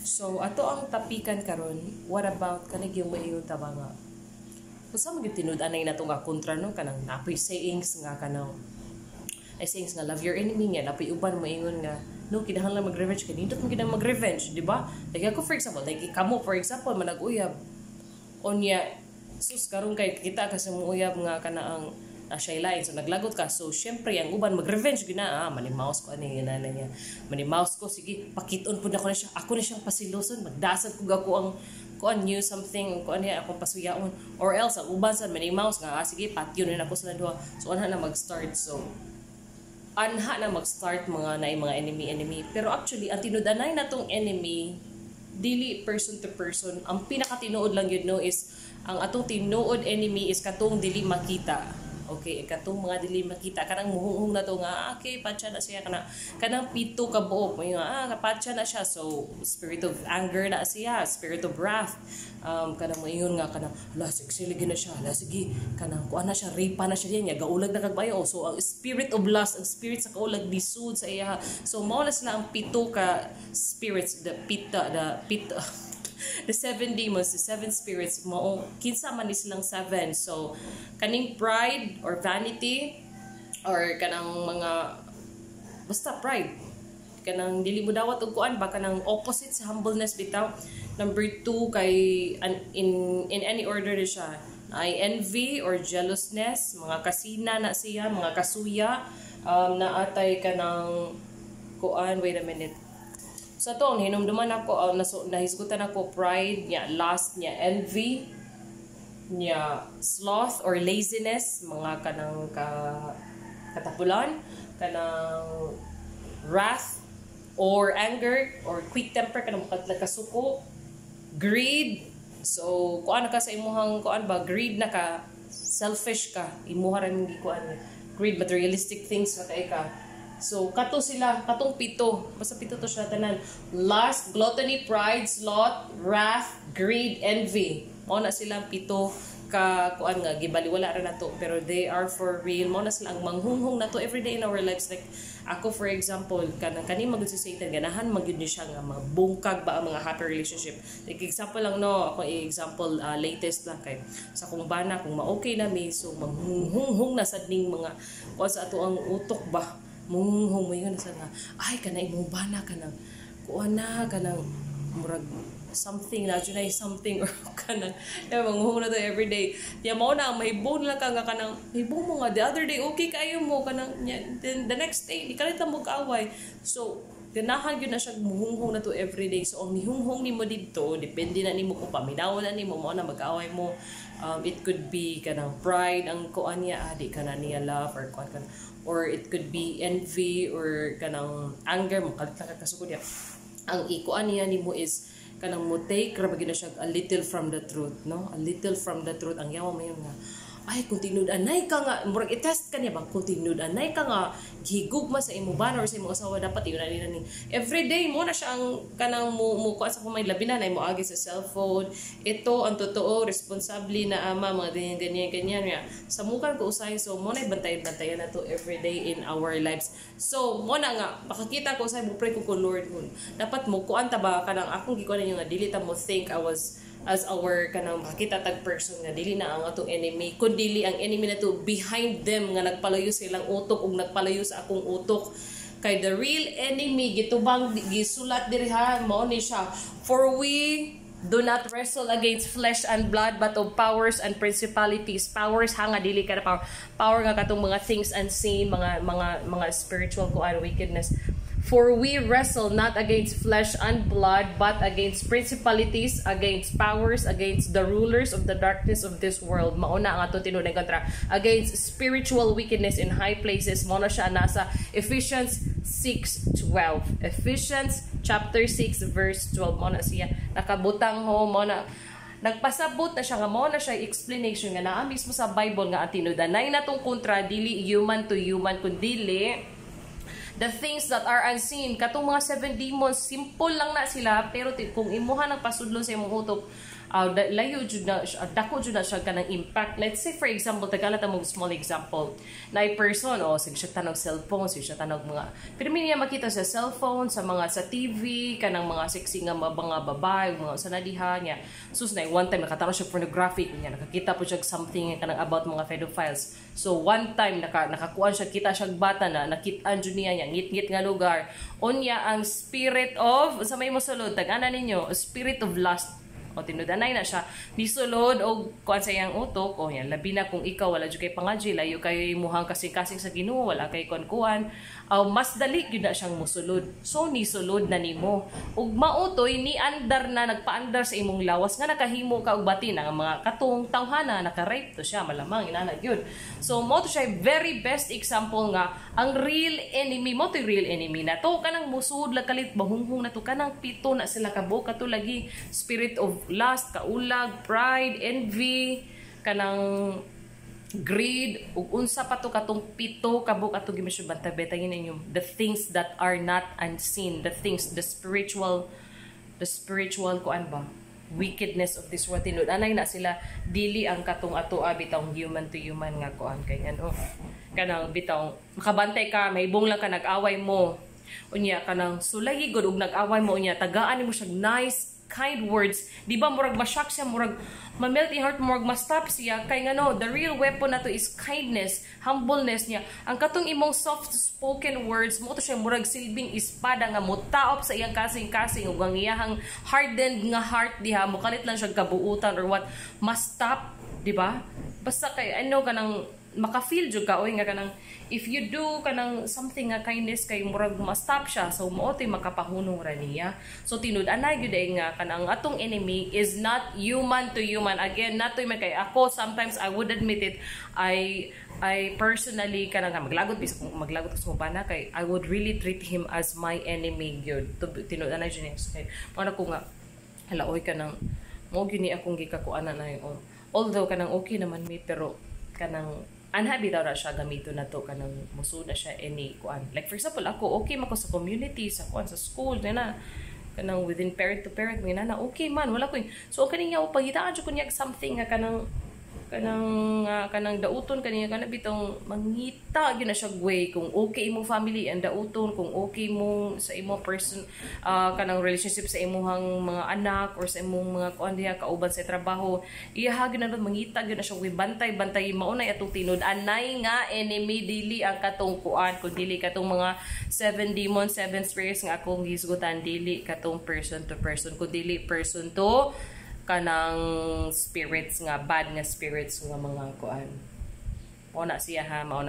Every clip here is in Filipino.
So ato ang tapikan karon, what about kanig yung maayong tabanga? Kung sa mga tinud-anay na ito nga kontra no, kanang napoy sayings nga kanang ay sayings nga love your enemy nga, napoy uban maingon nga no, kinahanglan mag-revenge ka, nindot mo kinahanglan mag-revenge, di ba? Like ako for example, like kamo for example, manag-uyab, onya, sus karon kay kita kasi mo uyab nga kanaang siya lain, so naglagot ka, so syempre ang uban mag-revenge gina, manimaus ko ani na niya, manimaus ko, sige pakiton po na ko na siya, ako na siyang pasiluson, magdasag ko ako ang kuan new something kuan niya akong pasuyaon, or else ang uban sa manimaus nga sige patyo na ako sa duha, so anha na mag-start, so anha na mag-start mga naay mga enemy, pero actually ang tinud-anay na tong enemy dili person to person, ang pinaka-tinuod lang yun no is ang atong tinuod enemy is katong dili makita. Okay, katong mga dili makita kanang muhunghong na to nga okay patsa na siya kanang pito ka buok may patsa na siya, so spirit of anger na siya, spirit of wrath, kanang moingon nga kanang la sexy na siya, la sige kanang kuan na siya, rape na siya niya, gaulag na kagbayo, so ang spirit of lust, ang spirit sa kaulag disud sa iya, so mao na sila ang pito ka spirits, the seven demons, the seven spirits mo, kinsa man ni silang seven. So kaning pride or vanity or kanang mga basta pride, kanang dili mo dawat og kuan ba, kanang opposite sa humbleness bitaw. Number 2 kay in any order na siya ay envy or jealousness, mga kasina na siya, mga kasuya, na atay kanang kuan, wait a minute. Sa to, hinumduman ako, nahisgutan ako pride, niya lust, niya envy, niya sloth or laziness, mga kanang katapulan, kanang wrath or anger or quick temper, kanang kasuko, greed. So, kuan ka sa imuhang kuan ba, greed na ka, selfish ka, imuha rin kuan, greed, materialistic things ka ka. So, kato sila, katong pito. Basta pito to siya tanan. Lust, gluttony, pride, sloth, wrath, greed, envy. Mao na silang pito ka kuan nga gibaliwala ra nato, pero they are for real. Mao na sila ang manghunghong nato everyday in our lives. Like ako for example, kani magud si Satan ganahan magyud ni siya nga mabungkag ba ang mga happy relationship. Like example lang no, ako example latest lang kay sa kung bana kung ma-okay na mi, so manghunghong na sad ning mga kuan sa ato ang utok ba. Mong humayon sa nga ay kanay imong bana kanang kuan na kanang murag something na junay something or kanang manghung na to everyday ya mao na mahibon lang ka nga kanang mahibon mo nga the other day okay kayo mo kanang then the next day di kalita mo kaaway, so ganahan gyud na siya muhunghong na to everyday. So ang mihunghong nimo didto depende na nimo kung paminaw na nimo mao na mag-away mo. It could be kanang pride ang kuan niya di kana niya love or kuan kan, or it could be envy or kanang anger makalit ka kasugod ya. Ang ikuan niya nimo is kanang mo take ra bagina siya a little from the truth, no, a little from the truth. Ang yawa mayon nga ay kung tinud-anay ka nga, murag i-test ka niya ba, kung tinud-anay ka nga higugma sa imo bana or sa imo asawa, dapat yun na ni everyday mo na siya ang kanang mo kuan sa kumay labi na mo agi sa cellphone. Ito ang totoo responsable na ama, mga ganyan nga sa mukan ko usay, so mo na bantayan na to everyday in our lives. So mo na nga makakita ko usay mo pray ko Lord hun dapat mo kuan ta ba kanang akong gikuan niyo nga dili ta mo think I was as our kanang makita tag person nga dili na ang atong enemy, kundi ang enemy na to behind them nga nagpalayo silang utok ug nagpalayo sa akong utok. Kay the real enemy gitubang gisulat diri ha, mao ni siya, for we do not wrestle against flesh and blood but of powers and principalities. Powers ha nga dili ka na power nga katong mga things unseen, mga spiritual kuan wickedness. For we wrestle not against flesh and blood, but against principalities, against powers, against the rulers of the darkness of this world. Mauna ang atong tinunay kontra. Against spiritual wickedness in high places. Mauna siya nasa Ephesians 6:12. Ephesians chapter 6 verse 12. Mauna siya. Nakabutang ho, mauna. Nagpasabot na siya nga mao na siya explanation nga naa mismo sa Bible nga atinudanay natong kontra, dili human to human kundi the things that are unseen. Katong mga 7 demons, simple lang na sila, pero kung imuha ng pasudlon sa imong utok, layo jud na dako jud na siya kanang impact. Let's say for example, tagala ta mo small example na a person sige siya tanog cellphone, sige siya tanog mga pero niya makita sa cellphone sa mga sa TV kanang mga sexy nga mga babae mga sanadiha niya sus na one time nakatanaw siya pornographic niya nakakita po siya something kanang about mga pedophiles. So one time nakakuan siya kita siya bata na nakitaan jud niya ngit-ngit nga lugar unya ang spirit of sa may mosulod tag-ana ninyo spirit of lust o tinudanay na siya nisulod o kuan sa iyang utok o yan labi na kung ikaw wala jud kay pangadji layo kay imuhang kasing-kasing sa Ginoo wala kay kuan mas dali gyud na siyang musulod so nisulod na nimo ug mautoy ni andar na nagpaandar sa imong lawas nga nakahimo ka og batin ang mga katong tawhana naka-rape to siya malamang inana gyud so mo to siya very best example nga ang real enemy mo to real enemy na to kanang musud la kalit bahunghong na to kanang pito na sila kabo kato lagi spirit of lust, kaulag, pride, envy, kanang greed, ug unsa pa to katong pito kabuk ato gimisyo bantay-bantay ninyo the things that are not unseen, the things the spiritual kuan ba wickedness of this world tinud anay na sila dili ang katong ato bitaw human to human nga kuan kay ngano kanang bitaw makabantay ka mahibong lang ka nag-away mo unya kanang sulay gud ug nag-away mo unya tagaan nimo siya nice kind words, di ba murag ma-shock siya, murag ma-melt in heart, murag ma-stop siya, kay ngano, the real weapon na to is kindness, humbleness niya. Ang katong imong soft-spoken words, mo to siya murag silbing espada nga mutaop sa iyang kasing-kasing, ug ang iyahang hardened nga heart diha, mukalit lang siya kabuutan or what, ma-stop, di ba? Basta kay, ano ka nang, maka-feel jud ka, oy nga kanang, if you do kanang something nga kindness kay murag ma-stop siya so mootoy makapahunong ra niya so tinud anay gyud nga kanang atong enemy is not human to human again natoy man kay ako sometimes I would admit it I personally kanang maglagot bis maglagot sa bana kay I would really treat him as my enemy gyud tinud anay jud niya kay para ko nga hala oy kanang mo gyud ni akong gikakuanan na yun although kanang okay naman mi pero kanang anhabi daw na siya gamito na to kanang muso na siya any kuan like for example ako okay man ko sa community sa kuan sa school na kanang within parent to parent may na okay man wala ko so kaniya o pagitaan jud kunya something nga kanang dauton kaniya kana bitong mangita gyud na siya way kung okay imong family and dauton kung okay mo sa imong person kanang relationship sa imong mga anak or sa imong mga kuan diha kauban sa trabaho iya gyud na mangita gyud na siya way bantay maunay atong tinud anay nga enemy dili ang katong kuan kun dili katong mga 7 demons 7 spirits nga akong gisgutan dili katong person to person kun dili person to kanang spirits nga bad nga spirits nga mga kuan mauna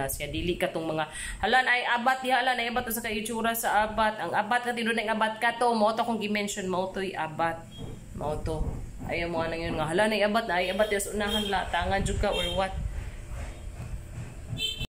siya dili katong mga hala ay abat diha hala na abat sa kaitsura sa abat ang abat ka tinud ng abat ka to mo to kung gi-mention mo toy abat mo to ayaw mo nang yun nga hala na abat ay abat sa unahan la tangan jud ka or what